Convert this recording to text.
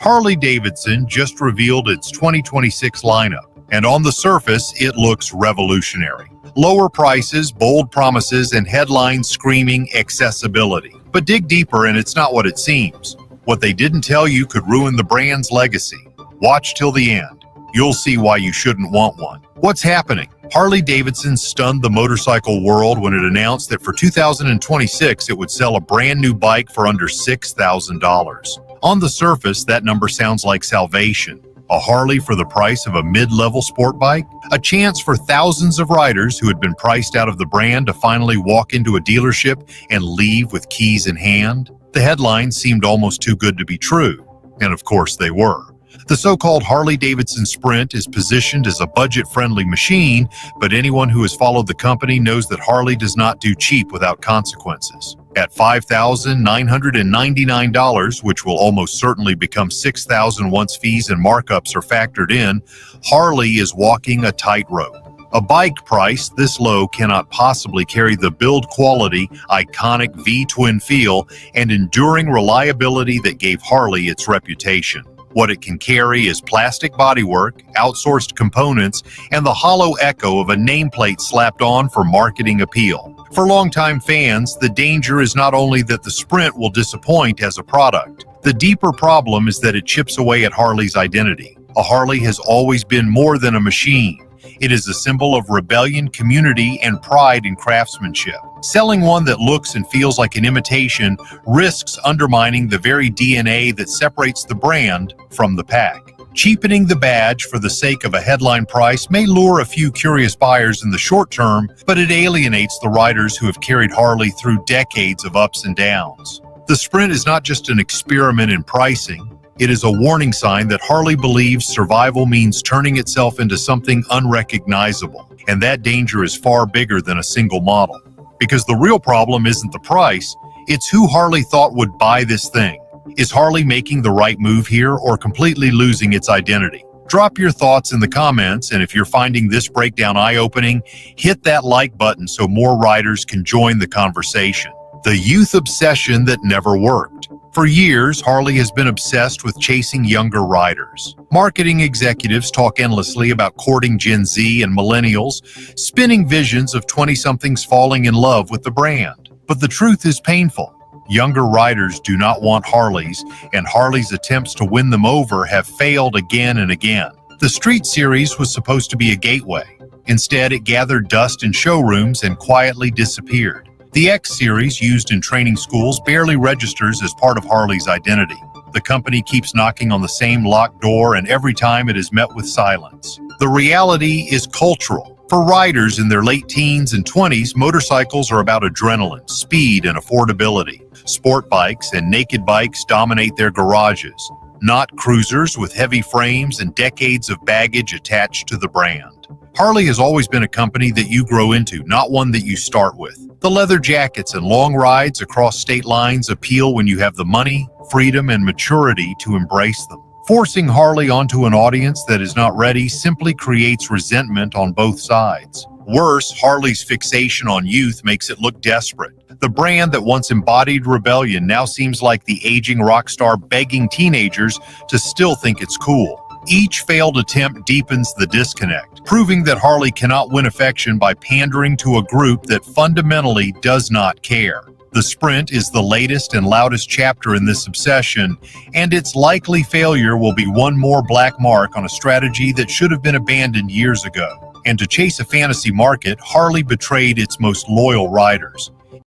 Harley-Davidson just revealed its 2026 lineup, and on the surface, it looks revolutionary. Lower prices, bold promises, and headlines screaming accessibility. But dig deeper and it's not what it seems. What they didn't tell you could ruin the brand's legacy. Watch till the end. You'll see why you shouldn't want one. What's happening? Harley-Davidson stunned the motorcycle world when it announced that for 2026 it would sell a brand new bike for under $6,000. On the surface, that number sounds like salvation. A Harley for the price of a mid-level sport bike? A chance for thousands of riders who had been priced out of the brand to finally walk into a dealership and leave with keys in hand? The headlines seemed almost too good to be true. And of course they were. The so-called Harley-Davidson Sprint is positioned as a budget-friendly machine, but anyone who has followed the company knows that Harley does not do cheap without consequences. At $5,999, which will almost certainly become $6,000 once fees and markups are factored in, Harley is walking a tightrope. A bike price this low cannot possibly carry the build quality, iconic V-twin feel, and enduring reliability that gave Harley its reputation. What it can carry is plastic bodywork, outsourced components, and the hollow echo of a nameplate slapped on for marketing appeal. For longtime fans, the danger is not only that the Sprint will disappoint as a product. The deeper problem is that it chips away at Harley's identity. A Harley has always been more than a machine. It is a symbol of rebellion, community, and pride in craftsmanship. Selling one that looks and feels like an imitation risks undermining the very DNA that separates the brand from the pack. Cheapening the badge for the sake of a headline price may lure a few curious buyers in the short term, but it alienates the riders who have carried Harley through decades of ups and downs. The Sprint is not just an experiment in pricing. It is a warning sign that Harley believes survival means turning itself into something unrecognizable, and that danger is far bigger than a single model. Because the real problem isn't the price, it's who Harley thought would buy this thing. Is Harley making the right move here or completely losing its identity? Drop your thoughts in the comments, and if you're finding this breakdown eye-opening, hit that like button so more riders can join the conversation. The youth obsession that never worked. For years, Harley has been obsessed with chasing younger riders. Marketing executives talk endlessly about courting Gen Z and millennials, spinning visions of 20-somethings falling in love with the brand. But the truth is painful. Younger riders do not want Harleys, and Harley's attempts to win them over have failed again and again. The Street Series was supposed to be a gateway. Instead, it gathered dust in showrooms and quietly disappeared. The X Series, used in training schools, barely registers as part of Harley's identity. The company keeps knocking on the same locked door, and every time it is met with silence. The reality is cultural. For riders in their late teens and 20s, motorcycles are about adrenaline, speed, and affordability. Sport bikes and naked bikes dominate their garages, not cruisers with heavy frames and decades of baggage attached to the brand. Harley has always been a company that you grow into, not one that you start with. The leather jackets and long rides across state lines appeal when you have the money, freedom, and maturity to embrace them. Forcing Harley onto an audience that is not ready simply creates resentment on both sides. Worse, Harley's fixation on youth makes it look desperate. The brand that once embodied rebellion now seems like the aging rock star begging teenagers to still think it's cool. Each failed attempt deepens the disconnect, proving that Harley cannot win affection by pandering to a group that fundamentally does not care. The Sprint is the latest and loudest chapter in this obsession, and its likely failure will be one more black mark on a strategy that should have been abandoned years ago. And to chase a fantasy market, Harley betrayed its most loyal riders.